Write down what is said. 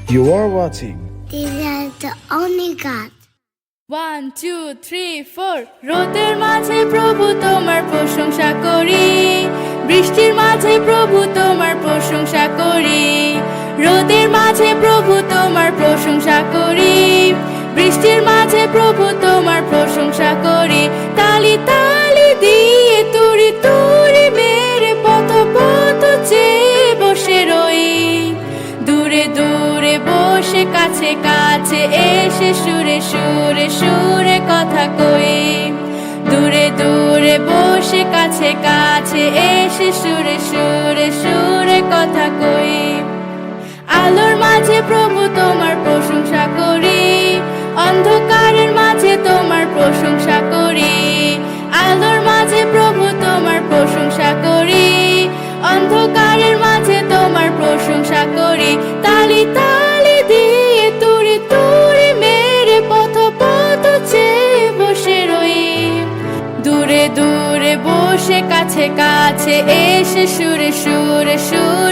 You are watching These are the only God. 1 2 3 4 রোদের মাঝে প্রভু তোমার প্রশংসা করি, বৃষ্টির মাঝে প্রভু তোমার প্রশংসা করি। রোদের মাঝে প্রভু তোমার প্রশংসা করি, বৃষ্টির মাঝে প্রভু তোমার প্রশংসা করি। তালি তালি দিয়ে তুড়ি তুড়ি মেরে পথ পথ চেয়ে বসে রই। দূরে দূরে বসে কাছে কাছে এসে সুরে সুরে সুরে কথা কই। দূরে দূরে বসে কাছে কাছে এসে সুরে সুরে সুরে কথা কই। আলোর মাঝে প্রভু তোমার প্রশংসা করি, অন্ধকারের মাঝে তোমার প্রশংসা করি। আলোর মাঝে প্রভু তোমার প্রশংসা করি, অন্ধকারের মাঝে তোমার প্রশংসা করি। তালি তালি দিয়ে তুড়ি তুড়ি মেরে পথ পথ চেয়ে বসে রই। দূরে দূরে বসে কাছে কাছে এসে সুরে সুরে সুরে